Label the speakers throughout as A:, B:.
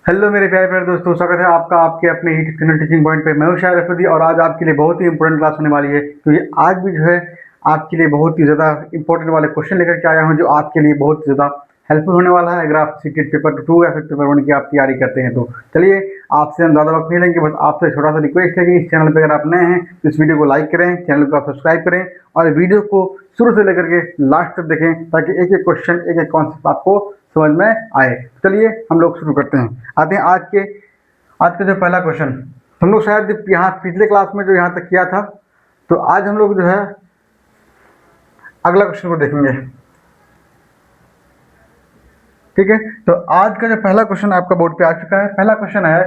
A: Hello मेरे प्यारे प्यारे दोस्तों, स्वागत है आपका आपके अपने यूट्यूब चैनल टीचिंग पॉइंट पे। मैं हूं शायर अफरीदी और आज आपके लिए बहुत ही इंपॉर्टेंट क्लास होने वाली है, क्योंकि आज भी जो है आपके लिए बहुत ही ज़्यादा इंपॉर्टेंट वाले क्वेश्चन लेकर के आया हूं जो आपके लिए बहुत ज़्यादा हेल्पफुल होने वाला है अगर आप सीटेट पेपर 2 या फिर पेपर 1 की आप तैयारी करते हैं। तो चलिए, आपसे हम ज़्यादा वक्त नहीं लेंगे, बस आपसे छोटा सा रिक्वेस्ट है कि इस चैनल पर अगर आप नए हैं तो इस वीडियो को लाइक करें, चैनल को आप सब्सक्राइब करें और वीडियो को शुरू से लेकर के लास्ट तक देखें ताकि एक एक क्वेश्चन एक एक कॉन्सेप्ट आपको समझ में आए। चलिए हम लोग शुरू करते हैं। आते हैं आज का जो पहला क्वेश्चन। हम लोग शायद यहाँ पिछले क्लास में जो यहाँ तक किया था, तो आज हम लोग जो है अगला क्वेश्चन को देखेंगे। ठीक है, तो आज का जो पहला क्वेश्चन आपका बोर्ड पे आ चुका है। पहला क्वेश्चन है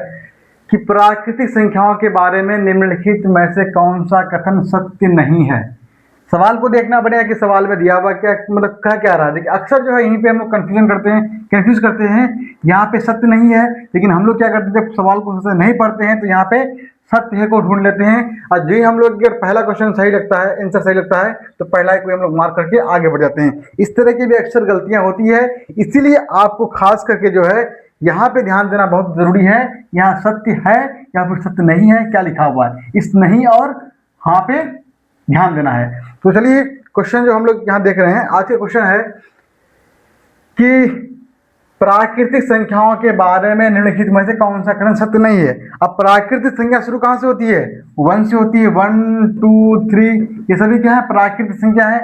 A: कि प्राकृतिक संख्याओं के बारे में निम्नलिखित में से कौन सा कथन सत्य नहीं है। सवाल को देखना पड़ेगा कि सवाल में दिया हुआ क्या मतलब कह क्या रहा है। देखिए, अक्सर जो है यहीं पे हम लोग कंफ्यूज करते हैं। यहाँ पे सत्य नहीं है, लेकिन हम लोग क्या करते हैं, जब सवाल को सही नहीं पढ़ते हैं तो यहाँ पे सत्य है को ढूंढ लेते हैं और जो ही हम लोग अगर पहला क्वेश्चन सही लगता है, आंसर सही लगता है, तो पहला ही कोई हम लोग मार्क करके आगे बढ़ जाते हैं। इस तरह की भी अक्सर गलतियां होती है, इसीलिए आपको खास करके जो है यहाँ पे ध्यान देना बहुत जरूरी है। यहाँ सत्य है या फिर सत्य नहीं है, क्या लिखा हुआ है, इस नहीं और हाँ पे ध्यान देना है। तो चलिए, क्वेश्चन जो हम लोग यहाँ देख रहे हैं, आज का क्वेश्चन है कि प्राकृतिक संख्याओं के बारे में निम्नलिखित में से कौन सा कथन सत्य नहीं है। अब प्राकृतिक संख्या शुरू कहाँ से होती है? 1 से होती है। 1 2 3 ये सभी क्या है? प्राकृतिक संख्या है।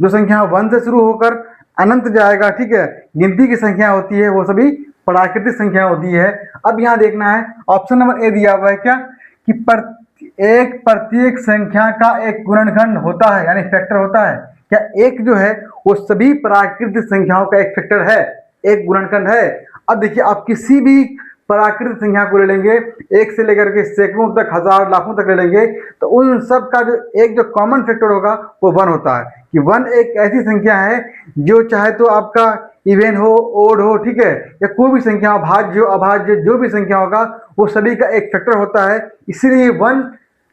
A: जो संख्या 1 से शुरू होकर अनंत जाएगा, ठीक है, गिनती की संख्या होती है, वो सभी प्राकृतिक संख्या होती है। अब यहाँ देखना है, ऑप्शन नंबर ए दिया हुआ है क्या कि प्रत्येक संख्या का एक गुणनखंड होता है, यानी फैक्टर होता है। क्या एक जो है वो सभी प्राकृतिक संख्याओं का एक फैक्टर है, एक गुणनखंड है। अब देखिए, आप किसी भी प्राकृतिक संख्या को ले लेंगे, एक से लेकर के सैकड़ों तक, हजार, लाखों तक ले लेंगे, तो उन सब का जो कॉमन फैक्टर होगा वो 1 होता है। कि 1 एक ऐसी संख्या है जो चाहे तो आपका इवन हो, ओड हो, ठीक है, या कोई भी संख्या हो, भाज्य हो, अभाज्य, जो भी संख्या होगा वो सभी का एक फैक्टर होता है। इसीलिए 1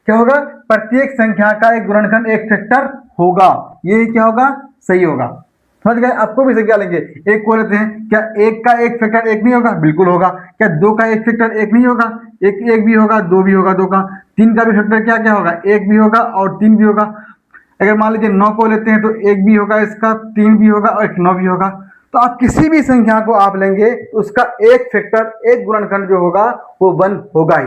A: क्या होगा? प्रत्येक संख्या का एक गुणनखंड एक फैक्टर होगा। ये क्या होगा? सही होगा। समझ गए? आपको भी संख्या लेंगे, एक को लेते हैं, क्या एक का एक फैक्टर एक नहीं होगा? बिल्कुल होगा। क्या 2 का एक फैक्टर एक नहीं होगा? एक भी होगा, 2 भी होगा, 2 का 3 का भी फैक्टर क्या क्या होगा? एक भी होगा और 3 भी होगा। अगर मान लीजिए 9 को लेते हैं तो एक भी होगा, इसका 3 भी होगा और एक 9 भी होगा। तो आप किसी भी संख्या को आप लेंगे, उसका एक फैक्टर, एक गुणनखंड जो होगा वो 1 होगा ही।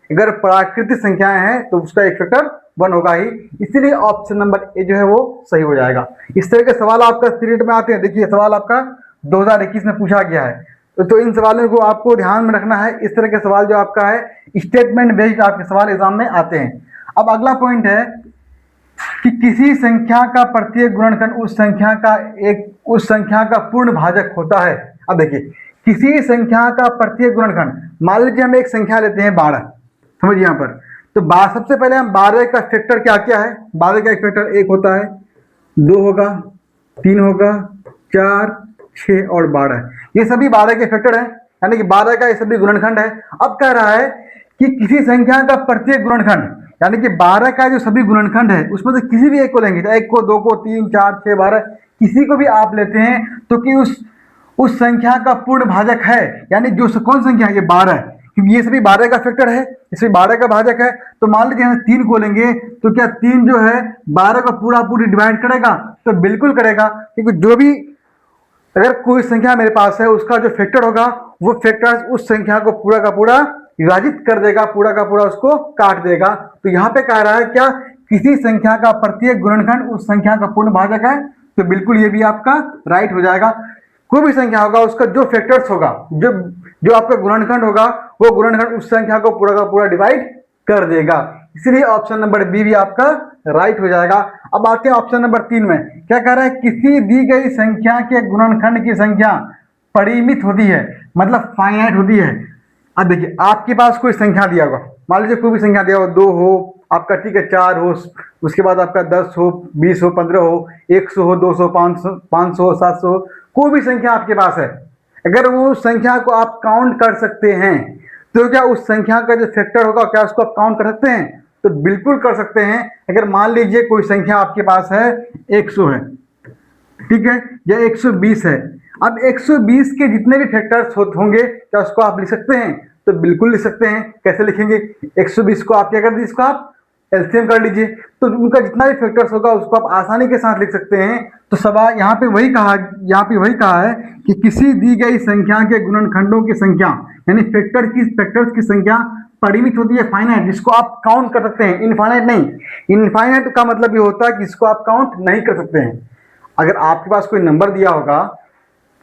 A: अगर प्राकृतिक संख्याएं हैं तो उसका एक फैक्टर 1 होगा ही। इसीलिए ऑप्शन नंबर ए जो है वो सही हो जाएगा। इस तरह के सवाल आपका सीटेट में आते हैं। देखिए, सवाल आपका 2021 में पूछा गया है, तो इन सवालों को आपको ध्यान में रखना है। इस तरह के सवाल जो आपका है स्टेटमेंट बेस्ड आपके सवाल एग्जाम में आते हैं। अब अगला पॉइंट है कि किसी संख्या का प्रत्येक गुणनखंड उस संख्या का पूर्ण भाजक होता है। अब देखिए, किसी संख्या का प्रत्येक गुणनखंड, मान लीजिए हम एक संख्या लेते हैं 12, समझिए यहाँ पर, तो सबसे पहले हम 12 का फैक्टर क्या क्या है? 12 का एक फैक्टर 1 होता है, 2 होगा, 3 होगा, 4, 6 और 12। ये सभी 12 के फैक्टर हैं, यानी कि 12 का ये सभी गुणनखंड है। अब कह रहा है कि किसी संख्या का प्रत्येक गुणनखंड, यानी कि 12 का जो सभी गुणनखंड है उसमें से किसी भी एक को लेंगे, चाहे 1 को, 2 को, 3, 4, 6, 12, किसी को भी आप लेते हैं, तो कि उस संख्या का पूर्ण भाजक है, यानी जो कौन संख्या है? ये 12 है, क्योंकि ये सभी 12 का फैक्टर है, इसमें 12 का भाजक है। तो मान लीजिए हम 3 को लेंगे, तो क्या 3 जो है 12 को पूरी डिवाइड करेगा? तो बिल्कुल करेगा, क्योंकि जो भी अगर कोई संख्या मेरे पास है उसका जो फैक्टर होगा वो फैक्टर उस संख्या को पूरा का पूरा विभाजित कर देगा, पूरा का पूरा उसको काट देगा। तो यहाँ पे कह रहा है क्या किसी संख्या का प्रत्येक गुणनखंड उस संख्या का पूर्ण भाजक है, तो बिल्कुल ये भी आपका राइट हो जाएगा। कोई भी संख्या होगा उसका जो फैक्टर्स होगा, जो आपका गुणनखंड होगा, वो गुणनखंड उस संख्या को पूरा का पूरा डिवाइड कर देगा। इसलिए ऑप्शन नंबर बी भी आपका राइट हो जाएगा। अब आते हैं ऑप्शन नंबर 3 में, क्या कह रहा है? किसी दी गई संख्या के गुणनखंड की संख्या परिमित होती है, मतलब फाइनाइट होती है। अब देखिए, आपके पास कोई संख्या दिया होगा, मान लीजिए कोई भी संख्या दिया हो, 2 हो आपका, ठीक है, 4 हो, उसके बाद आपका 10 हो, 20 हो, 15 हो, 100 हो, 200, 500 हो, 700 हो, कोई भी संख्या आपके पास है। अगर वो संख्या को आप काउंट कर सकते हैं, तो क्या उस संख्या का जो फैक्टर होगा क्या उसको आप काउंट कर सकते हैं? तो बिल्कुल कर सकते हैं। अगर मान लीजिए कोई संख्या आपके पास है 100 है, ठीक है, या 120 है। अब 120 के जितने भी फैक्टर्स होंगे क्या उसको आप लिख सकते हैं? तो बिल्कुल लिख सकते हैं। कैसे लिखेंगे? 120 को आप क्या कर दीजिए, इसको आप एलसीएम कर लीजिए, तो उनका जितना भी फैक्टर्स होगा उसको आप आसानी के साथ लिख सकते हैं। तो सवाल यहाँ पे वही कहा है कि किसी दी गई संख्या के गुणनखंडों की संख्या, यानी फैक्टर्स की संख्या परिमित होती है, फाइनाइट, जिसको आप काउंट कर सकते हैं, इनफाइनाइट नहीं। इनफाइनाइट का मतलब ये होता है कि इसको आप काउंट नहीं कर सकते हैं। अगर आपके पास कोई नंबर दिया होगा,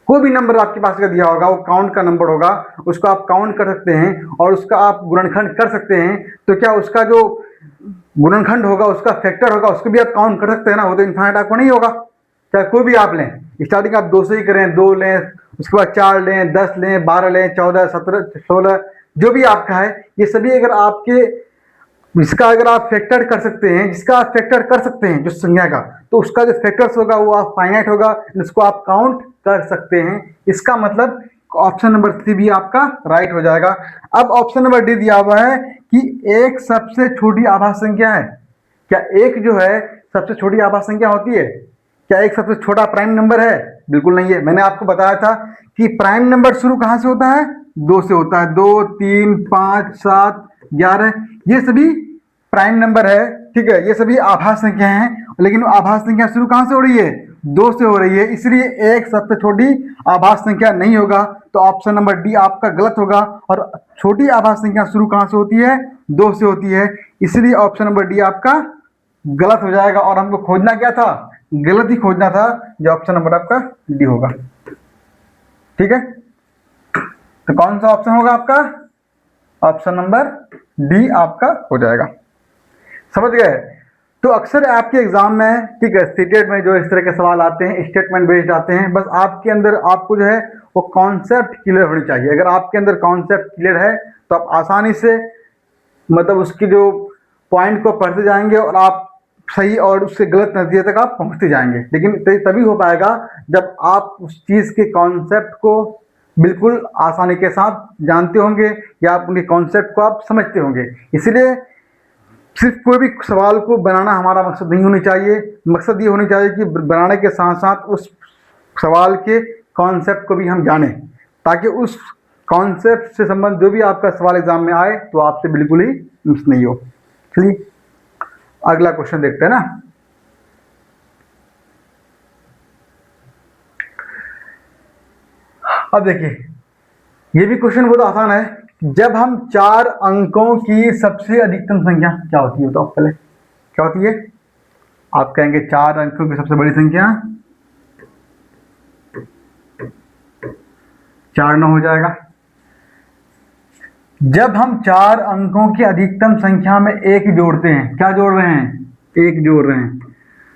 A: कोई भी नंबर आपके पास का दिया होगा, वो काउंट का नंबर होगा, उसको आप काउंट कर सकते हैं और उसका आप गुणनखंड कर सकते हैं, तो क्या उसका जो गुणनखंड होगा, उसका फैक्टर होगा, उसको भी आप काउंट कर सकते हैं ना। वो तो इनफाइनाइट आपको नहीं होगा। चाहे कोई भी आप लें, स्टार्टिंग आप 2 से ही करें, 2 लें, उसके बाद 4 लें, 10 लें, 12 लें, 14, 17, 16, जो भी आपका है, ये सभी अगर आपके, जिसका अगर आप फैक्टर कर सकते हैं, जिसका आप फैक्टर कर सकते हैं जो संख्या का, तो उसका जो फैक्टर्स होगा वो आप फाइनाइट होगा, इसको आप काउंट कर सकते हैं। इसका मतलब ऑप्शन नंबर 3 भी आपका राइट हो जाएगा। अब ऑप्शन नंबर डी दिया हुआ है कि एक सबसे छोटी आभास संख्या है। क्या एक जो है सबसे छोटी आभास संख्या होती है? क्या एक सबसे छोटा प्राइम नंबर है? बिल्कुल नहीं है। मैंने आपको बताया था कि प्राइम नंबर शुरू कहां से होता है? 2 से होता है। 2, 3, 5, 7, 11, ये सभी प्राइम नंबर है। ठीक है, ये सभी आभास संख्या हैं, लेकिन आभास संख्या शुरू कहां से हो रही है? 2 से हो रही है, इसलिए एक सबसे छोटी आभास संख्या नहीं होगा। तो ऑप्शन नंबर डी आपका गलत होगा। और छोटी आभास संख्या शुरू कहां से होती है? 2 से होती है, इसलिए ऑप्शन नंबर डी आपका गलत हो जाएगा। और हमको खोजना क्या था? गलत ही खोजना था, जो ऑप्शन नंबर आपका डी होगा। ठीक है, तो कौन सा ऑप्शन होगा आपका? ऑप्शन नंबर डी आपका हो जाएगा। समझ गए? तो अक्सर आपके एग्जाम में, ठीक है, सीटेट में जो इस तरह के सवाल आते हैं, स्टेटमेंट बेस्ड आते हैं, बस आपके अंदर आपको जो है वो कॉन्सेप्ट क्लियर होनी चाहिए। अगर आपके अंदर कॉन्सेप्ट क्लियर है तो आप आसानी से, मतलब उसकी जो पॉइंट को पढ़ते जाएंगे और आप सही और उससे गलत नतीजे तक आप पहुंचते जाएंगे। लेकिन तभी हो पाएगा जब आप उस चीज़ के कॉन्सेप्ट को बिल्कुल आसानी के साथ जानते होंगे, या आप उनके कॉन्सेप्ट को आप समझते होंगे। इसलिए सिर्फ कोई भी सवाल को बनाना हमारा मकसद नहीं होनी चाहिए। मकसद ये होनी चाहिए कि बनाने के साथ साथ उस सवाल के कॉन्सेप्ट को भी हम जानें, ताकि उस कॉन्सेप्ट से संबंध जो भी आपका सवाल एग्जाम में आए तो आपसे बिल्कुल ही मिस नहीं हो। चलिए अगला क्वेश्चन देखते हैं ना। अब देखिए, ये भी क्वेश्चन बहुत आसान है। जब हम 4 अंकों की सबसे अधिकतम संख्या क्या होती है? तो पहले क्या होती है? आप कहेंगे 4 अंकों की सबसे बड़ी संख्या 4 9 हो जाएगा। जब हम 4 अंकों की अधिकतम संख्या में 1 जोड़ते हैं, क्या जोड़ रहे हैं? 1 जोड़ रहे हैं,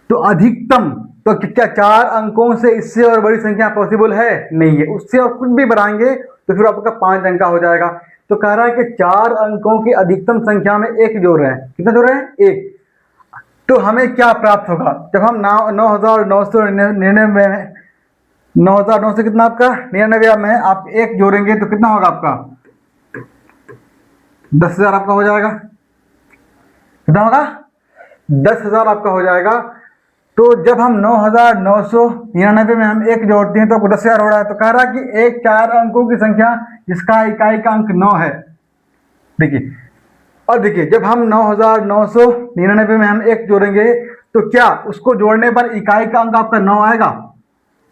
A: तो अधिकतम, तो क्या 4 अंकों से इससे और बड़ी संख्या पॉसिबल है? नहीं है। उससे और कुछ भी बढ़ाएंगे तो फिर आपका 5 अंक का हो जाएगा। तो कह रहा है कि 4 अंकों की अधिकतम संख्या में 1 जोड़ रहे हैं। कितना जोड़ रहे हैं? 1। तो हमें क्या प्राप्त होगा? जब हम 9,999 में 9,900 से कितना आपका 99 में आप 1 जोड़ेंगे तो कितना होगा आपका? 10,000 आपका हो जाएगा। कितना होगा? 10,000 आपका हो जाएगा। तो जब हम 9,999 में हम 1 जोड़ते हैं तो आपको 10,000 हो रहा है। तो कह रहा है कि एक 4 अंकों की संख्या जिसका इकाई का अंक 9 है। देखिए, और देखिए, जब हम 9,999 में हम 1 जोड़ेंगे तो क्या उसको जोड़ने पर इकाई का अंक आपका 9 आएगा?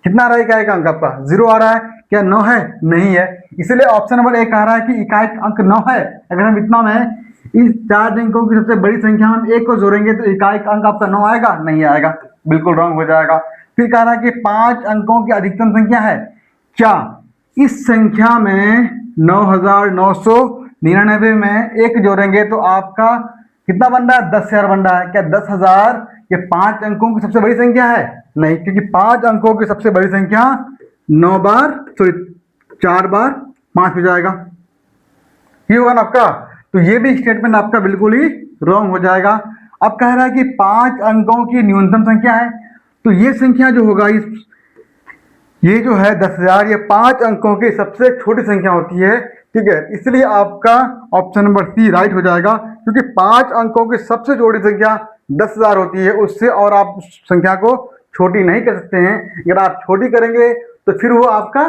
A: कितना आ रहा है इकाई का अंक आपका? 0 आ रहा है। क्या 9 है? नहीं है। इसलिए ऑप्शन नंबर 1 कह रहा है कि इकाई का अंक 9 है। अगर हम इतना में इस 4 अंकों की सबसे बड़ी संख्या में हम 1 को जोड़ेंगे तो इकाई का अंक आपका 9 आएगा? नहीं आएगा, बिल्कुल रॉन्ग हो जाएगा। फिर कह रहा है कि 5 अंकों की अधिकतम संख्या है। क्या इस संख्या में 9,999 में 1 जोड़ेंगे तो आपका कितना बन रहा है? 10,000 बन रहा है। क्या 10,000 ये 5 अंकों की सबसे बड़ी संख्या है? नहीं, क्योंकि 5 अंकों की सबसे बड़ी संख्या 9 बार, सॉरी 4 बार 5 हो जाएगा। ये होगा ना आपका। तो ये भी स्टेटमेंट आपका बिल्कुल ही रॉन्ग हो जाएगा। अब कह रहा है कि 5 अंकों की न्यूनतम संख्या है, तो ये संख्या जो होगा, ये जो है 10,000, ये 5 अंकों की सबसे छोटी संख्या होती है। ठीक है, इसलिए आपका ऑप्शन नंबर सी राइट हो जाएगा, क्योंकि 5 अंकों की सबसे छोटी संख्या 10,000 होती है। उससे और आप उस संख्या को छोटी नहीं कर सकते हैं। अगर आप छोटी करेंगे तो फिर वो आपका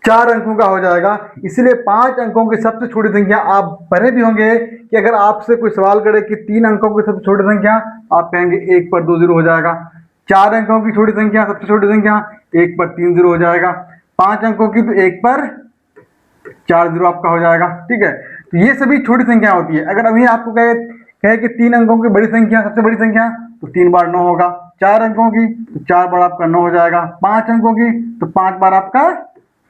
A: 4 अंकों का हो जाएगा। इसलिए 5 अंकों की सबसे छोटी संख्या, आप पढ़े भी होंगे कि अगर आपसे कोई सवाल करे कि 3 अंकों की सबसे छोटी संख्या, आप कहेंगे 1 पर 2 जीरो हो जाएगा। 4 अंकों की छोटी संख्या, सबसे छोटी संख्या 1 पर 3 जीरो हो जाएगा। 5 अंकों की तो 1 पर 4 जीरो आपका हो जाएगा। ठीक है, तो ये सभी छोटी संख्या होती है। अगर अभी आपको कहे कि 3 अंकों की बड़ी संख्या, सबसे बड़ी संख्या, तो 3 बार 9 होगा। 4 अंकों की तो 4 बार आपका 9 हो जाएगा। 5 अंकों की तो 5 बार आपका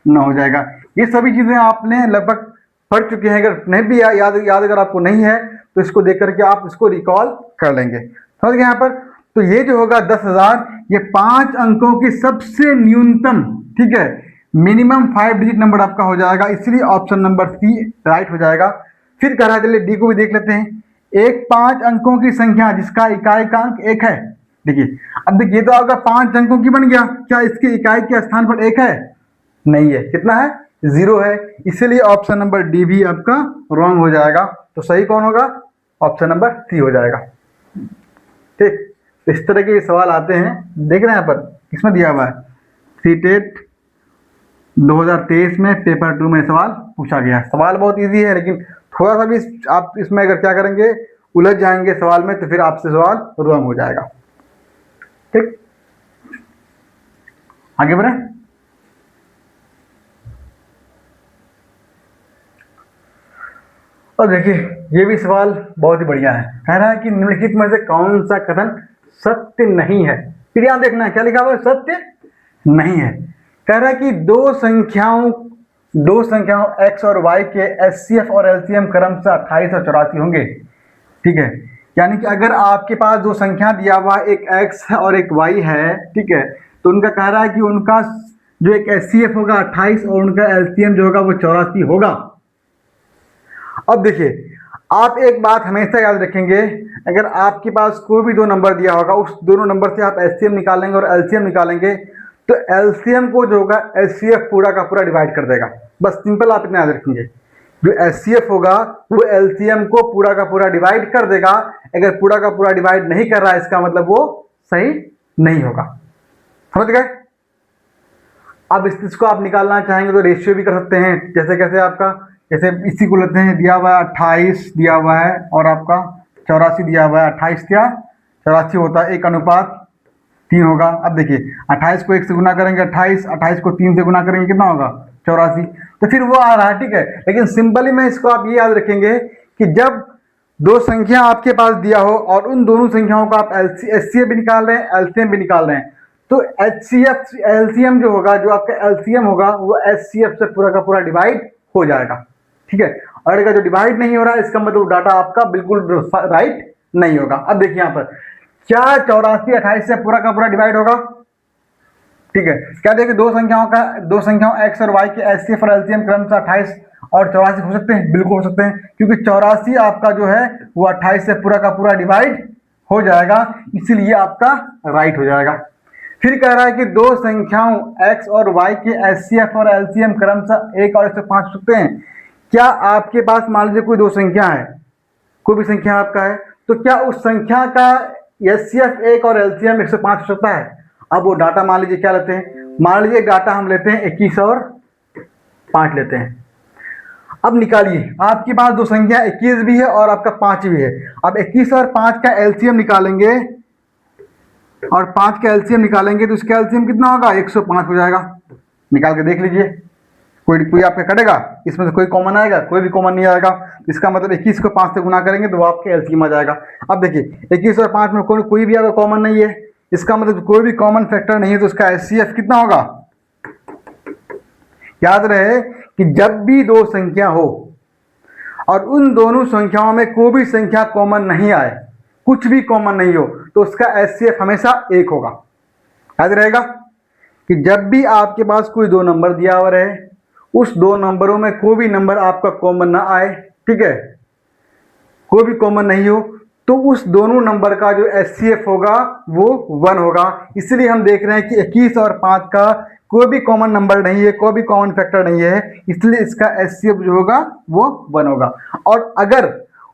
A: 9 हो जाएगा। ये सभी चीजें आपने लगभग पढ़ चुके हैं। अगर नहीं भी याद अगर आपको नहीं है तो इसको देख करके आप इसको रिकॉल कर लेंगे। समझ गए यहाँ पर? तो ये जो होगा 10,000, ये 5 अंकों की सबसे न्यूनतम, ठीक है, मिनिमम 5 डिजिट नंबर आपका हो जाएगा। इसलिए ऑप्शन नंबर सी राइट हो जाएगा। फिर कह रहा है, चलिए डी को भी देख लेते हैं। एक 5 अंकों की संख्या जिसका इकाई का अंक 1 है। देखिए, अब देखिए तो आपका 5 अंकों की बन गया, क्या इसके इकाई के स्थान पर 1 है? नहीं है। कितना है? 0 है। इसलिए ऑप्शन नंबर डी भी आपका रॉन्ग हो जाएगा। तो सही कौन होगा? ऑप्शन नंबर सी हो जाएगा। ठीक, इस तरह के सवाल आते हैं। देख रहे हैं यहाँ पर किसमें दिया हुआ है, सीटेट 2023 में पेपर 2 में सवाल पूछा गया। सवाल बहुत इजी है, लेकिन थोड़ा सा भी आप इसमें अगर क्या करेंगे, उलझ जाएंगे सवाल में, तो फिर आपसे सवाल रॉन्ग हो जाएगा। ठीक, आगे बढ़े। और देखिए, ये भी सवाल बहुत ही बढ़िया है। कह रहा है कि निम्नलिखित में से कौन सा कथन सत्य नहीं है। फिर यहां देखना है क्या लिखा हुआ है, सत्य नहीं है। कह रहा है कि दो संख्याओं x और y के HCF और LCM क्रमशः 28 और 84 होंगे। ठीक है, यानी कि अगर आपके पास दो संख्या दिया हुआ, एक x और एक y है, ठीक है, तो उनका कह रहा है कि उनका जो एक HCF होगा 28 और उनका LCM जो होगा वो 84 होगा। अब देखिए, आप एक बात हमेशा याद रखेंगे, अगर आपके पास कोई भी दो नंबर दिया होगा, उस दोनों नंबर से आप HCM निकालेंगे और LCM निकालेंगे, तो LCM को जो होगा HCF पूरा का पूरा डिवाइड कर देगा। बस सिंपल आप इतना याद रखेंगे, जो HCF होगा वो LCM को पूरा का पूरा डिवाइड कर देगा। अगर पूरा का पूरा डिवाइड नहीं कर रहा है, इसका मतलब वो सही नहीं होगा। समझ गए? अब इसको आप निकालना चाहेंगे तो रेशियो भी कर सकते हैं। जैसे कैसे आपका, जैसे इसी को लेते हैं, दिया हुआ है 28 दिया हुआ है और आपका 84 दिया हुआ है। 28 क्या 84 होता है, 1:3 होगा। अब देखिए, 28 को 1 से गुना करेंगे 28 को 3 से गुना करेंगे, कितना होगा 84। तो फिर वो आ रहा है। ठीक है, लेकिन सिंपली में इसको आप ये याद रखेंगे कि जब दो संख्या आपके पास दिया हो और उन दोनों संख्याओं का आप HCF भी निकाल रहे हैं, LCM भी निकाल रहे हैं, तो HCF LCM जो होगा, जो आपका LCM होगा, वो HCF से पूरा का पूरा डिवाइड हो जाएगा। ठीक है, और अगर जो डिवाइड नहीं हो रहा है, इसका मतलब डाटा आपका बिल्कुल राइट नहीं होगा। अब देखिए यहाँ पर, क्या 84 28 से पूरा का पूरा डिवाइड होगा? ठीक है, क्या देखिए, दो संख्याओं x और y के HCF और LCM क्रमशः 28 और 84 हो सकते हैं? बिल्कुल हो सकते हैं, क्योंकि 84 आपका जो है वो 28 से पूरा का पूरा डिवाइड हो जाएगा, इसीलिए आपका राइट हो जाएगा। फिर कह रहा है कि दो संख्याओं x और y के HCF और LCM क्रमशः 1 और 105 हो सकते हैं। क्या आपके पास मान लीजिए कोई दो संख्या है, कोई भी संख्या आपका है, तो क्या उस संख्या का HCF 1 और LCM 105 हो सकता है? अब वो डाटा मान लीजिए क्या लेते हैं, मान लीजिए डाटा हम लेते हैं 21 और 5 लेते हैं। अब निकालिए, आपके पास दो संख्या 21 भी है और आपका 5 भी है। अब 21 और 5 का LCM निकालेंगे और 5 का LCM निकालेंगे तो इसका LCM कितना होगा? 105 हो जाएगा। निकाल के देख लीजिए, कोई आपका कटेगा, इसमें से कोई कॉमन आएगा? कोई भी कॉमन नहीं आएगा। इसका मतलब 21 को 5 से गुना करेंगे तो वो आपके LCM आ जाएगा। अब देखिए, 21 और 5 में कोई भी आपका कॉमन नहीं है, इसका मतलब कोई भी कॉमन फैक्टर नहीं है, तो उसका HCF कितना होगा? याद रहे कि जब भी दो संख्या हो और उन दोनों संख्याओं में कोई भी संख्या कॉमन नहीं आए, कुछ भी कॉमन नहीं हो, तो उसका HCF हमेशा 1 होगा। याद रहेगा कि जब भी आपके पास कोई दो नंबर दिया हुआ रहे, उस दो नंबरों में कोई भी नंबर आपका कॉमन ना आए, ठीक है, कोई भी कॉमन नहीं हो, तो उस दोनों नंबर का जो HCF होगा वो 1 होगा। इसलिए हम देख रहे हैं कि 21 और 5 का कोई भी कॉमन नंबर नहीं है, कोई भी कॉमन फैक्टर नहीं है, इसलिए इसका HCF जो होगा वो 1 होगा। और अगर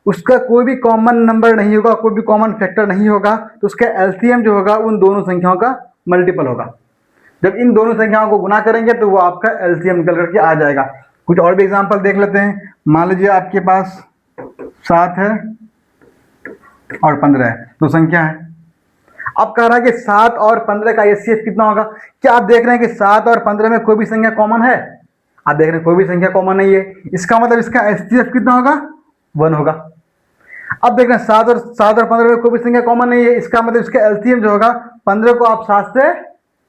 A: उसका कोई भी कॉमन नंबर नहीं होगा, कोई भी कॉमन फैक्टर नहीं होगा, तो उसका LCM जो होगा उन दोनों संख्याओं का मल्टीपल होगा। जब इन दोनों संख्याओं को गुना करेंगे तो वो आपका एलसीएम निकल करके आ जाएगा। कुछ और भी एग्जांपल देख लेते हैं। मान लीजिए आपके पास 7 है और 15 है, दो संख्या है। अब कह रहा है कि 7 और 15 का एचसीएफ कितना होगा। क्या आप देख रहे हैं कि 7 और 15 में कोई भी संख्या कॉमन है? आप देख रहे हैं कोई भी संख्या कॉमन नहीं है, इसका मतलब इसका एचसीएफ कितना होगा? 1 होगा। अब देख रहे हैं 7 और 15 में कोई भी संख्या कॉमन नहीं है, इसका मतलब इसका एलसीएम जो होगा 15 को आप 7 से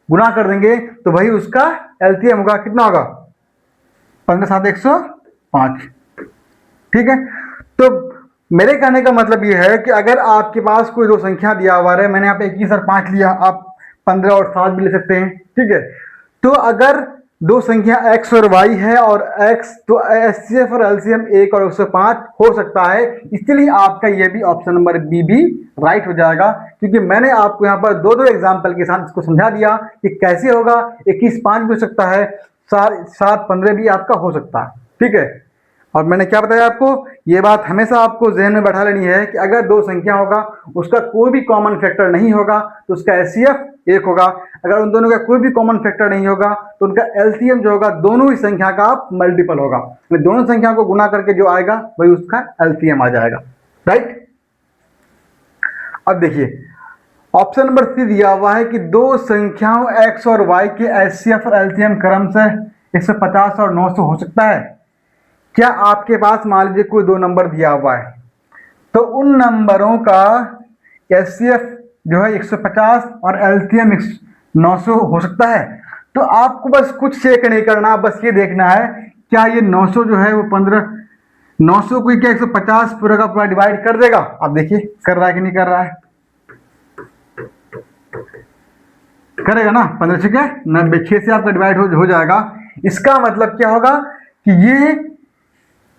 A: गुना कर देंगे तो भाई उसका एलसीएम होगा, कितना होगा? 15 7 105। ठीक है, तो मेरे कहने का मतलब ये है कि अगर आपके पास कोई दो संख्या दिया हुआ है, मैंने यहाँ पे 21 और 5 लिया, आप 15 और 7 भी ले सकते हैं। ठीक है, तो अगर दो संख्या x और y है और x, तो एचसीएफ और एलसीएम 1 और 105 हो सकता है। इसलिए आपका ये भी ऑप्शन नंबर बी भी राइट हो जाएगा, क्योंकि मैंने आपको यहाँ पर दो दो एग्जाम्पल के साथ इसको समझा दिया कि कैसे होगा। 21 5 भी हो सकता है, 7 15 भी आपका हो सकता है। ठीक है, और मैंने क्या बताया आपको, ये बात हमेशा आपको जहन में बैठा लेनी है कि अगर दो संख्या होगा उसका कोई भी कॉमन फैक्टर नहीं होगा तो उसका एचसीएफ 1 होगा। अगर उन दोनों का कोई भी कॉमन फैक्टर नहीं होगा तो उनका एलसीएम जो होगा दोनों ही संख्या का मल्टीपल होगा, दोनों संख्या को गुना करके जो आएगा वही उसका एलसीएम आ जाएगा। राइट, अब देखिए ऑप्शन नंबर सी दिया हुआ है कि दो संख्याओं x और y के एचसीएफ और एलसीएम क्रम से 150 और 900 हो सकता है। क्या आपके पास मान लीजिए कोई दो नंबर दिया हुआ है, तो उन नंबरों का एचसीएफ जो है 150 और एलसीएम 900 हो सकता है। तो आपको बस कुछ चेक नहीं करना, बस ये देखना है क्या ये 900 जो है वो 900 को क्या 150 पूरा का पूरा डिवाइड कर देगा। आप देखिए कर रहा है कि नहीं कर रहा है, करेगा ना। 15 ठीक है 90, 6 से आपका डिवाइड हो जाएगा। इसका मतलब क्या होगा कि ये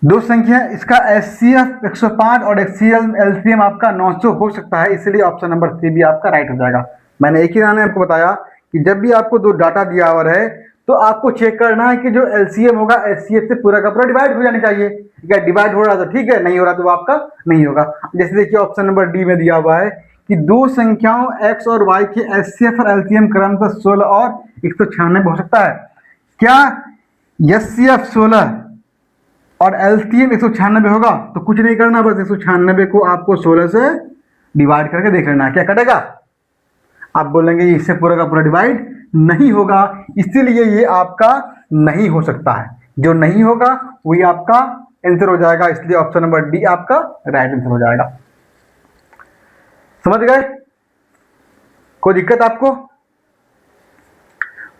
A: दो संख्या, इसका एचसीएफ 105 और एलसीएम आपका 900 हो सकता है, इसलिए ऑप्शन नंबर सी भी आपका राइट हो जाएगा। मैंने एक ही मैंने आपको बताया कि जब भी आपको दो डाटा दिया हुआ है तो आपको चेक करना है कि जो एलसीएम होगा एचसीएफ से पूरा का पूरा डिवाइड हो जानी चाहिए। क्या डिवाइड हो रहा तो ठीक है, नहीं हो रहा तो आपका नहीं होगा। जैसे देखिए ऑप्शन नंबर डी में दिया हुआ है कि दो संख्याओं x और y के एचसीएफ और एलसीएम क्रमशः 16 और 196 हो सकता है। क्या एचसीएफ 16 और एलसीएम 196 होगा? तो कुछ नहीं करना, बस 196 को आपको 16 से डिवाइड करके देख लेना क्या कटेगा। आप बोलेंगे इससे पूरा का पूरा डिवाइड नहीं होगा, इसीलिए ये आपका नहीं हो सकता है। जो नहीं होगा वही आपका आंसर हो जाएगा, इसलिए ऑप्शन नंबर डी आपका राइट आंसर हो जाएगा। समझ गए? कोई दिक्कत आपको?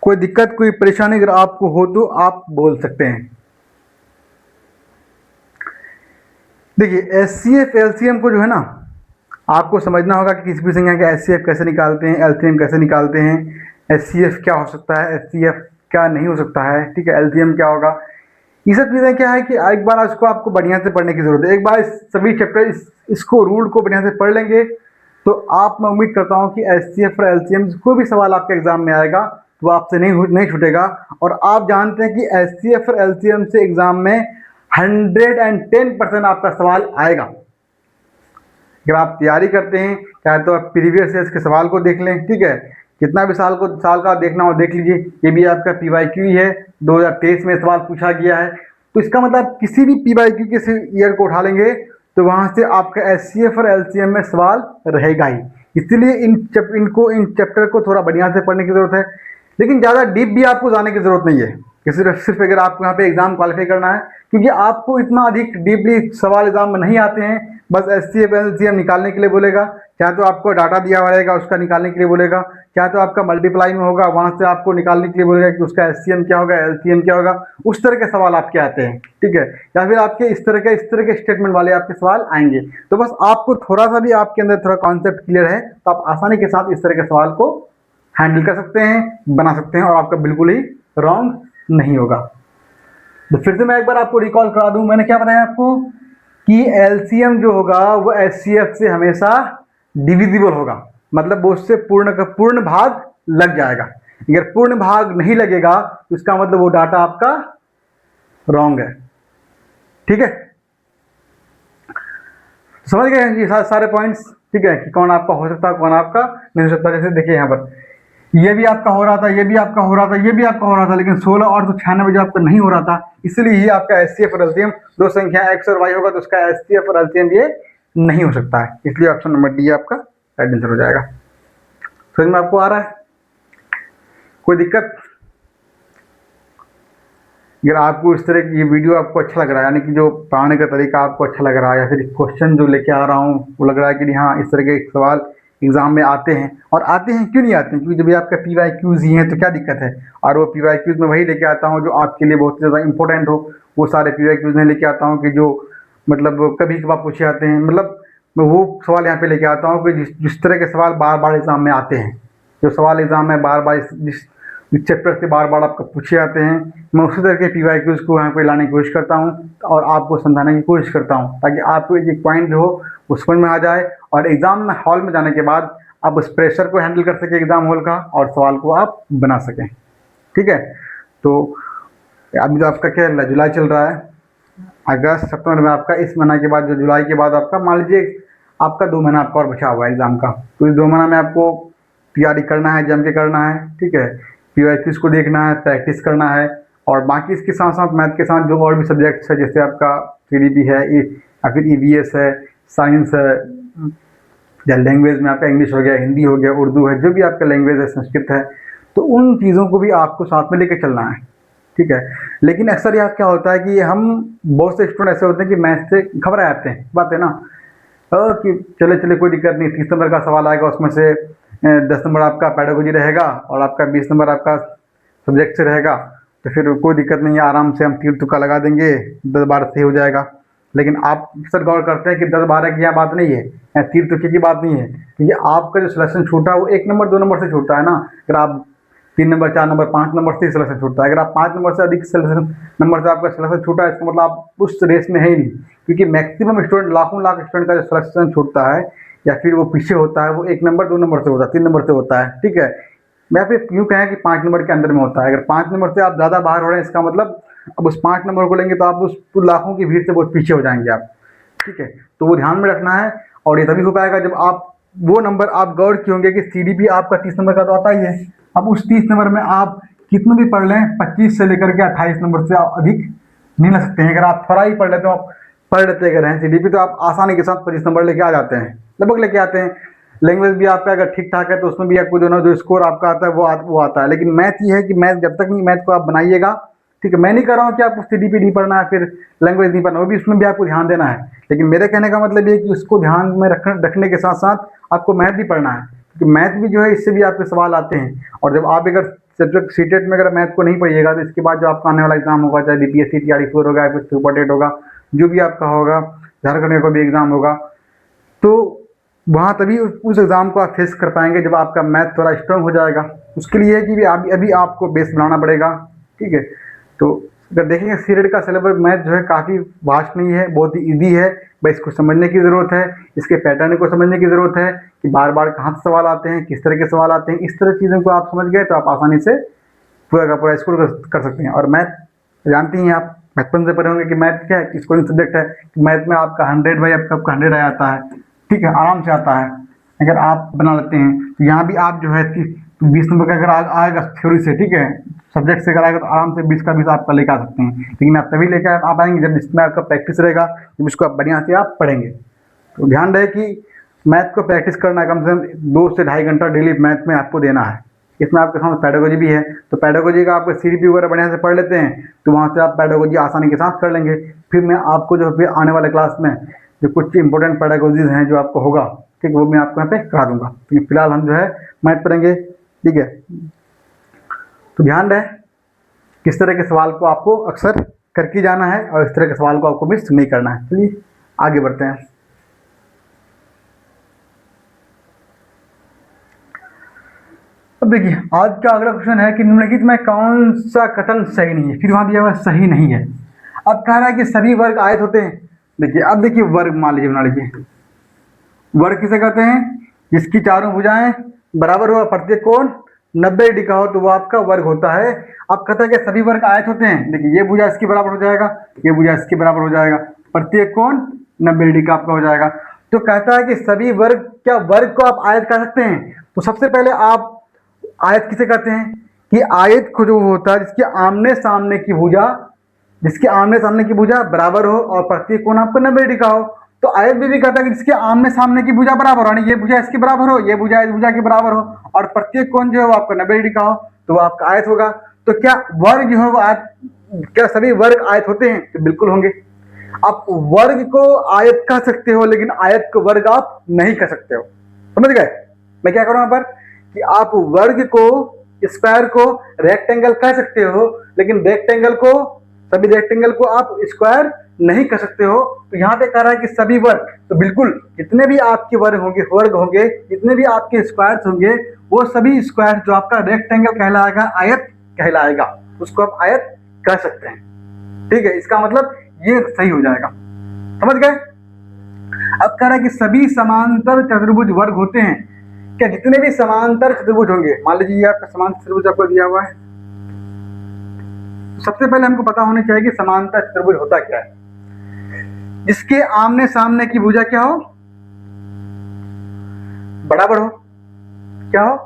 A: कोई दिक्कत कोई परेशानी अगर आपको हो तो आप बोल सकते हैं। देखिए एचसीएफ एलसीएम को जो है ना आपको समझना होगा कि किसी भी संख्या का एचसीएफ कैसे निकालते हैं, एलसीएम कैसे निकालते हैं। एचसीएफ क्या हो सकता है, एचसीएफ क्या नहीं हो सकता है, ठीक है, एलसीएम क्या होगा। ये सब चीज़ें क्या है कि एक बार इसको आपको बढ़िया से पढ़ने की जरूरत है। एक बार सभी चैप्टर इसको रूल को बढ़िया से पढ़ लेंगे तो आप, मैं उम्मीद करता हूँ कि एचसीएफ और एलसीएम कोई भी सवाल आपके एग्जाम में आएगा तो आपसे नहीं छूटेगा। और आप जानते हैं कि एचसीएफ और एलसीएम से एग्जाम में 110% आपका सवाल आएगा। अगर आप तैयारी करते हैं चाहे तो आप प्रीवियस ईयर्स के सवाल को देख लें, ठीक है, कितना भी साल का देखना हो देख लीजिए। ये भी आपका पीवाईक्यू ही है, 2023 में सवाल पूछा गया है, तो इसका मतलब किसी भी पीवाईक्यू के ईयर को उठा लेंगे तो वहां से आपका एचसीएफ और एलसीएम में सवाल रहेगा ही। इसलिए इन चैप्टर को थोड़ा बढ़िया से पढ़ने की जरूरत है, लेकिन ज़्यादा डीप भी आपको जाने की जरूरत नहीं है कि सिर्फ अगर आपको यहाँ पे एग्जाम क्वालिफाई करना है, क्योंकि आपको इतना अधिक डीपली सवाल एग्जाम में नहीं आते हैं। बस एचसीएफ एलसीएम निकालने के लिए बोलेगा, चाहे तो आपको डाटा दिया हुआ रहेगा उसका निकालने के लिए बोलेगा, चाहे तो आपका मल्टीप्लाई में होगा वहां से आपको निकालने के लिए बोलेगा कि उसका एचसीएम क्या होगा, एलसीएम क्या होगा। उस तरह के सवाल आपके आते हैं, ठीक है, या फिर आपके इस तरह के स्टेटमेंट वाले आपके सवाल आएंगे। तो बस आपको थोड़ा सा भी आपके अंदर थोड़ा कॉन्सेप्ट क्लियर है तो आप आसानी के साथ इस तरह के सवाल को हैंडल कर सकते हैं, बना सकते हैं, और आपका बिल्कुल ही रॉन्ग नहीं होगा। तो फिर से मैं एक बार आपको रिकॉल करा दूं, मैंने क्या बताया आपको कि एलसीएम जो होगा वो एचसीएफ से हमेशा डिविजिबल होगा, मतलब वो उससे पूर्ण भाग लग जाएगा। अगर पूर्ण भाग नहीं लगेगा तो इसका मतलब वो डाटा आपका रॉन्ग है, ठीक है। समझ गए ये सारे पॉइंट्स, ठीक है, कि कौन आपका हो सकता है कौन आपका नहीं हो सकता। जैसे देखिए यहाँ पर ये भी आपका हो रहा था, ये भी आपका हो रहा था, ये भी आपका हो रहा था, लेकिन 16 और 96 जो आपका नहीं हो रहा था, इसलिए ये आपका एचसीएफ और एलसीएम दो संख्या एक्स और वाई होगा तो उसका एचसीएफ और एलसीएम ये नहीं हो सकता है, इसलिए ऑप्शन नंबर डी आपका राइट आंसर हो जाएगा। समझ में आपको आ रहा है? कोई दिक्कत? अगर आपको इस तरह की ये वीडियो आपको अच्छा लग रहा है, यानी कि जो पढ़ाने का तरीका आपको अच्छा लग रहा है, या फिर क्वेश्चन जो लेके आ रहा हूँ वो लग रहा है कि हाँ इस तरह के सवाल एग्जाम में आते हैं, और आते हैं क्यों नहीं आते हैं, क्योंकि जब भी आपका PYQs ही हैं तो क्या दिक्कत है। और वो PYQs में वही लेके आता हूँ जो आपके लिए बहुत ज़्यादा इंपॉर्टेंट हो, वो सारे PYQs नहीं लेके आता हूँ कि जो मतलब कभी कभार पूछे जाते हैं। मतलब मैं वो सवाल यहाँ पे लेके आता हूँ कि जिस तरह के सवाल बार बार एग्जाम में आते हैं, जो सवाल एग्जाम में बार बार जिस चैप्टर से बार बार आपको पूछे जाते हैं, मैं उसी तरह के PYQs को यहाँ पे लाने की कोशिश करता हूँ और आपको समझाने की कोशिश करता हूँ, ताकि आपको एक पॉइंट जो हो वो समझ में आ जाए और एग्ज़ाम में हॉल में जाने के बाद आप उस प्रेशर को हैंडल कर सकें एग्ज़ाम हॉल का, और सवाल को आप बना सकें। ठीक है, तो अभी तो आपका क्या जुलाई चल रहा है, अगस्त सितंबर में आपका इस महीना के बाद जो जुलाई के बाद आपका मान लीजिए आपका 2 महीना आपका और बचा हुआ है एग्ज़ाम का, तो इस 2 महीना में आपको तैयारी करना है, जम के करना है। ठीक है, PYQs को देखना है, प्रैक्टिस करना है, और बाकी इसके साथ साथ मैथ के साथ जो और भी सब्जेक्ट्स है, जैसे आपका CDP है या फिर EVS है, साइंस है, या लैंग्वेज में आपका इंग्लिश हो गया, हिंदी हो गया, उर्दू है, जो भी आपका लैंग्वेज है, संस्कृत है, तो उन चीज़ों को भी आपको साथ में लेके चलना है। ठीक है, लेकिन अक्सर यहाँ क्या होता है कि हम बहुत से स्टूडेंट ऐसे होते हैं कि मैथ से घबरा जाते हैं, बात है ना, कि चले चले कोई दिक्कत नहीं, 30 नंबर का सवाल आएगा, उसमें से 10 नंबर आपका पेडागोजी रहेगा और आपका 20 नंबर आपका सब्जेक्ट से रहेगा, तो फिर कोई दिक्कत नहीं है, आराम से हम तीर तुक्का लगा देंगे, 10-12 सही हो जाएगा। लेकिन आप सर गौर करते हैं कि 10-12 की यहाँ बात नहीं है, या तीर तुक्के की बात नहीं है, क्योंकि आपका जो सिलेक्शन छूटा है वो 1 नंबर 2 नंबर से छूटा है ना। अगर आप 3 नंबर 4 नंबर 5 नंबर से सिलेक्शन छूटता है, अगर आप 5 नंबर से अधिक सिलेक्शन नंबर से आपका सिलेक्शन छूटा है, इसका मतलब आप उस रेस में है ही नहीं, क्योंकि मैक्सिमम स्टूडेंट, लाखों लाख स्टूडेंट का जो सिलेक्शन छूटता है या फिर वो पीछे होता है, वो 1 नंबर 2 नंबर से होता है, 3 नंबर से होता है। ठीक है, मैं फिर यूँ कहें कि 5 नंबर के अंदर में होता है। अगर 5 नंबर से आप ज़्यादा बाहर हो रहे हैं, इसका मतलब अब उस 5 नंबर को लेंगे तो आप उस लाखों की भीड़ से बहुत पीछे हो जाएंगे आप। ठीक है, तो वो ध्यान में रखना है, और ये तभी हो पाएगा जब आप वो नंबर आप गौर किए होंगे कि CDP आपका 30 नंबर का तो आता ही है। अब उस 30 नंबर में आप कितने भी पढ़ लें, 25 से लेकर के 28 नंबर से आप अधिक नहीं ला सकते हैं। अगर आप थोड़ा ही पढ़ लेते हो, आप पढ़ लेते अगर हैं CDP, तो आप आसानी के साथ 25 नंबर लेके आ जाते हैं, लगभग लेके आते हैं। लैंग्वेज भी आपका अगर ठीक ठाक है तो उसमें भी आपको जो स्कोर आपका आता है वो आता है। लेकिन मैथ ये है कि मैथ जब तक नहीं मैथ को आप बनाइएगा, ठीक है, मैं नहीं कह रहा हूँ कि आपको CDP नहीं पढ़ना है, फिर लैंग्वेज नहीं पढ़ना, वो भी उसमें भी आपको ध्यान देना है। लेकिन मेरे कहने का मतलब ये है कि उसको ध्यान में रखने के साथ साथ आपको मैथ भी पढ़ना है, क्योंकि मैथ भी जो है इससे भी आपके सवाल आते हैं। और जब आप अगर सब्जेक्ट सीटेट में अगर मैथ को नहीं पढ़िएगा, तो इसके बाद जो आपका आने वाला एग्जाम होगा, चाहे BPSC TRE4 होगा या फिर सुपर टेट होगा, जो भी आपका होगा, झारखंड का भी एग्जाम होगा, तो वहाँ तभी उस एग्ज़ाम को आप फेस कर पाएंगे जब आपका मैथ थोड़ा स्ट्रांग हो जाएगा। उसके लिए है कि अभी आपको बेस बनाना पड़ेगा। ठीक है, तो अगर देखेंगे सीटेट का सिलेबस मैथ जो है काफ़ी वास्ट नहीं है, बहुत ही ईजी है, बस इसको समझने की ज़रूरत है, इसके पैटर्न को समझने की ज़रूरत है कि बार बार कहाँ से सवाल आते हैं, किस तरह के सवाल आते हैं। इस तरह चीज़ों को आप समझ गए तो आप आसानी से पूरा का पूरा स्कोर कर सकते हैं। और मैथ जानती हैं आप, बचपन से पढ़े होंगे कि मैथ क्या है, स्कोरिंग सब्जेक्ट है। मैथ में आपका 100 बाई आपका 100 आ जाता है। ठीक है, आराम से आता है अगर आप बना लेते हैं। तो यहाँ भी आप जो है 20 नंबर का अगर आएगा थ्योरी से, ठीक है, सब्जेक्ट से अगर आएगा तो आराम से 20 का 20 आप लेकर आ सकते हैं। लेकिन आप तभी लेकर आ पाएंगे जब इसमें आपका प्रैक्टिस रहेगा, जब इसको आप बढ़िया से आप पढ़ेंगे। तो ध्यान रहे कि मैथ को प्रैक्टिस करना है, कम से कम 2 से ढाई घंटा डेली मैथ में आपको देना है। इसमें आपके साथ पेडागोजी भी है, तो पेडागोजी का आप CDP वगैरह बढ़िया से पढ़ लेते हैं तो वहाँ से आप पेडागोजी आसानी के साथ कर लेंगे। फिर मैं आपको जो फिर आने वाले क्लास में जो कुछ इंपॉर्टेंट पेडागोजीज हैं जो आपको होगा, ठीक, वो मैं आपको यहाँ पे करा दूंगा। तो फिलहाल हम जो है मैथ पढ़ेंगे। ठीक है, तो ध्यान रहे किस तरह के सवाल को आपको अक्सर करके जाना है और इस तरह के सवाल को आपको मिस नहीं करना है। चलिए आगे बढ़ते हैं। अब देखिए आज का अगला क्वेश्चन है कि निम्नलिखित में कौन सा कथन सही नहीं है। फिर वहां दिया हुआ सही नहीं है। अब कह रहा है कि सभी वर्ग आयत होते हैं। देखिए अब देखिए वर्ग मान लीजिए, बना लीजिए वर्ग किसे कहते हैं, जिसकी चारों भुजाएं बराबर हो, प्रत्येक कोण 90 डिग्री का हो, तो वो आपका वर्ग होता है। अब कहता है कि सभी वर्ग आयत होते हैं। देखिए ये भुजा इसके बराबर हो जाएगा, ये भुजा इसके बराबर हो जाएगा, प्रत्येक कोण 90 डिग्री का आपका हो जाएगा। तो कहता है कि सभी वर्ग, क्या वर्ग को आप आयत कह सकते हैं? तो सबसे पहले आप आयत किसे कहते हैं कि आयत को जो होता है जिसके आमने सामने की भुजा, जिसके आमने सामने की भुजा बराबर हो और प्रत्येक कोण आपको 90 डिग्री का हो। तो आयत भी कहता है कि जिसके आमने सामने की भुजा बराबर हो, यानी ये भुजा इसके बराबर हो, ये भुजा इस भुजा के बराबर हो और प्रत्येक कोण जो है वो आपको 90 डिग्री का हो, तो वो आपका आयत होगा। तो क्या वर्ग जो है वो आयत, क्या सभी वर्ग आयत होते हैं? तो बिल्कुल होंगे। आप वर्ग को आयत कह सकते हो लेकिन आयत को वर्ग आप नहीं कह सकते हो। समझ गए मैं क्या करूं यहाँ पर कि आप वर्ग को, स्क्वायर को रेक्टेंगल कह सकते हो लेकिन रेक्टेंगल को, सभी रेक्टेंगल को आप स्क्वायर नहीं कह सकते हो। तो यहाँ पे कह रहा है कि सभी वर्ग, तो बिल्कुल जितने भी आपके वर्ग होंगे, जितने भी आपके स्क्वायर्स होंगे, वो सभी स्क्वायर जो आपका रेक्टेंगल कहलाएगा, आयत कहलाएगा, उसको आप आयत कह सकते हैं। ठीक है, इसका मतलब ये सही हो जाएगा। समझ गए? अब कह रहा है कि सभी समांतर चतुर्भुज वर्ग होते हैं। क्या जितने भी समांतर चतुर्भुज होंगे, मान लीजिए आपका समांतर चतुर्भुज आपको दिया हुआ है, तो सबसे पहले हमको पता होना चाहिए कि समांतर चतुर्भुज होता क्या है। जिसके आमने सामने की भुजा क्या हो, बराबर हो, क्या हो,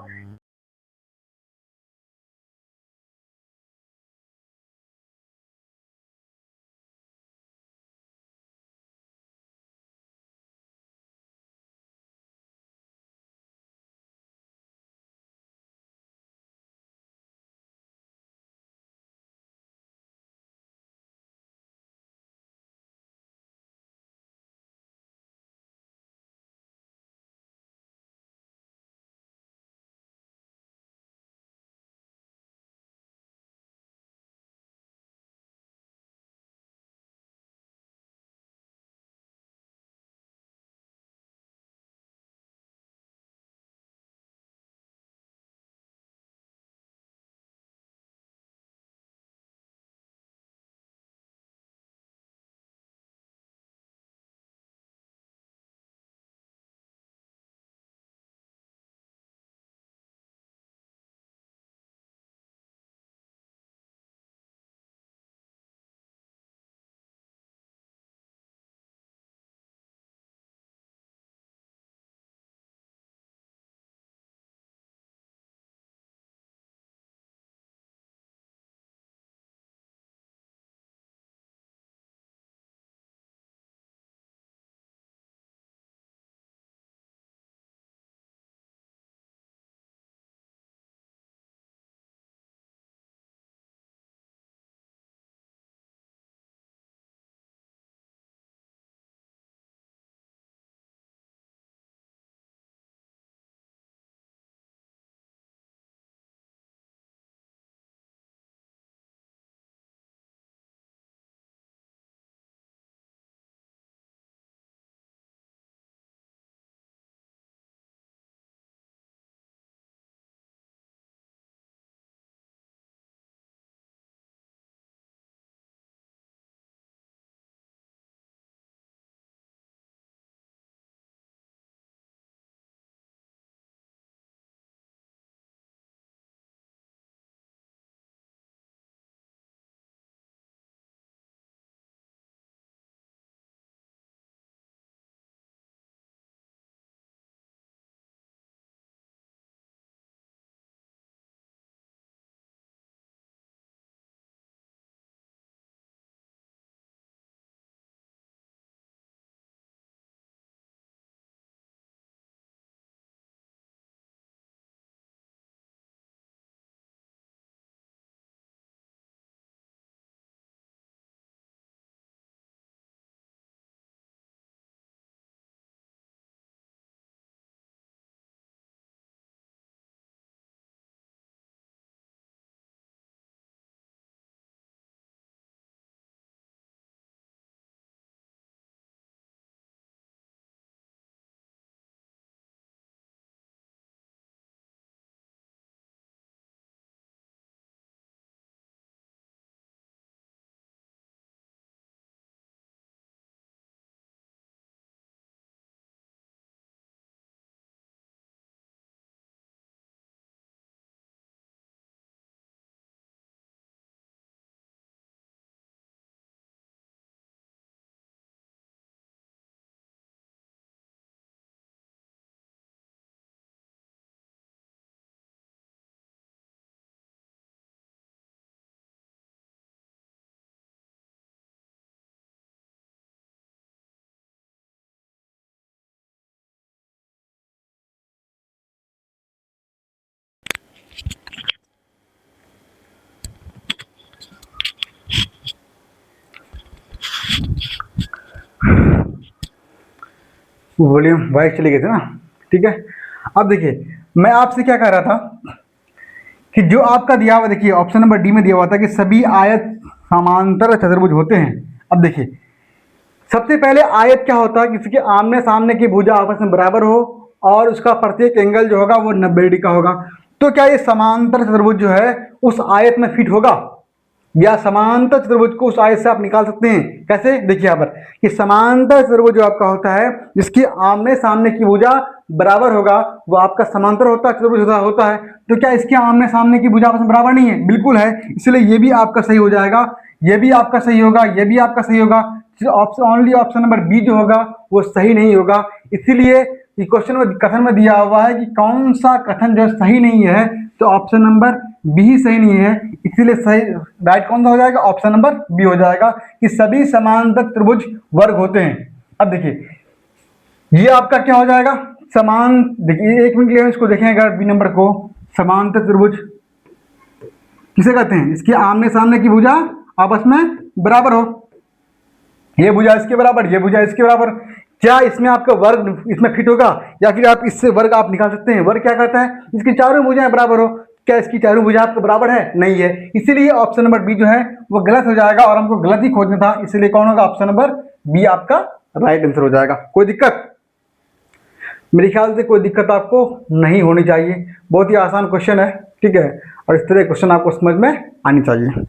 A: वॉल्यूम वाइज चले गए थे ना, ठीक है। अब देखिए मैं आपसे क्या कह रहा था कि जो आपका दिया हुआ, देखिए ऑप्शन नंबर डी में दिया हुआ था कि सभी आयत समांतर चतुर्भुज होते हैं। अब देखिए सबसे पहले आयत क्या होता है, किसी के आमने सामने की भुजा आपस में बराबर हो और उसका प्रत्येक एंगल जो होगा वो 90 डिग्री का होगा। तो क्या ये समांतर चतुर्भुज जो है उस आयत में फिट होगा, या समांतर चतुर्भुज को उस आयत से आप निकाल सकते हैं? कैसे, देखिए यहाँ पर कि समांतर चतुर्भुज जो आपका होता है जिसकी आमने सामने की भुजा बराबर होगा वो आपका समांतर होता है, चतुर्भुज होता है। तो क्या इसके आमने सामने की भुजा आपस में बराबर नहीं है? बिल्कुल है, इसलिए ये भी आपका सही हो जाएगा, ये भी आपका सही होगा, ये भी आपका सही होगा। Option only option number B जो होगा वो सही नहीं होगा। इसीलिए क्वेश्चन में कथन में दिया हुआ है कि कौन सा कथन जो सही नहीं है, तो ऑप्शन नंबर बी ही सही नहीं है। इसीलिए सही राइट कौन सा हो जाएगा, ऑप्शन नंबर बी हो जाएगा कि सभी समांतर त्रिभुज वर्ग होते हैं। अब देखिए ये आपका क्या हो जाएगा, समान, देखिए एक मिनट इसको देखें अगर बी नंबर को, समांतर त्रिभुज किसे कहते हैं, इसके आमने सामने की भुजा आपस में बराबर हो, ये भुजा इसके बराबर, ये भुजा इसके बराबर। क्या इसमें आपका वर्ग इसमें फिट होगा, या फिर आप इससे वर्ग आप निकाल सकते हैं? वर्ग क्या करता है, इसकी चारों भुजाएं बराबर हो। क्या इसकी चारों भुजा आपको बराबर है? नहीं है, इसीलिए ऑप्शन नंबर बी जो है वो गलत हो जाएगा और हमको गलत ही खोजना था। इसलिए कौन होगा, ऑप्शन नंबर बी आपका राइट आंसर हो जाएगा। कोई दिक्कत? मेरे ख्याल से कोई दिक्कत आपको नहीं होनी चाहिए, बहुत ही आसान क्वेश्चन है, ठीक है। और इस तरह क्वेश्चन आपको समझ में आनी चाहिए।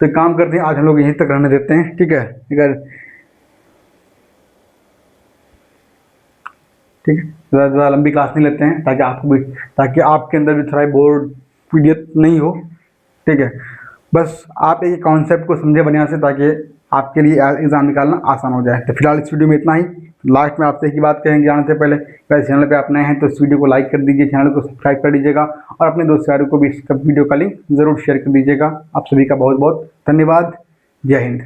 A: तो एक काम करते हैं, आज हम लोग यहीं तक रहने देते हैं, ठीक है। अगर ठीक है, ज़्यादा लंबी क्लास नहीं लेते हैं ताकि आपको भी, ताकि आपके अंदर भी थोड़ा बोर्ड पीडीएफ नहीं हो, ठीक है। बस आप एक कॉन्सेप्ट को समझे बढ़िया से, ताकि आपके लिए एग्ज़ाम निकालना आसान हो जाए। तो फिलहाल इस वीडियो में इतना ही। लास्ट में आपसे एक ही बात कहेंगे जाने से पहले, अगर चैनल पे आप नए हैं तो इस वीडियो को लाइक कर दीजिए, चैनल को सब्सक्राइब कर दीजिएगा और अपने दोस्त यारों को भी इस वीडियो का लिंक ज़रूर शेयर कर दीजिएगा। आप सभी का बहुत बहुत धन्यवाद। जय हिंद।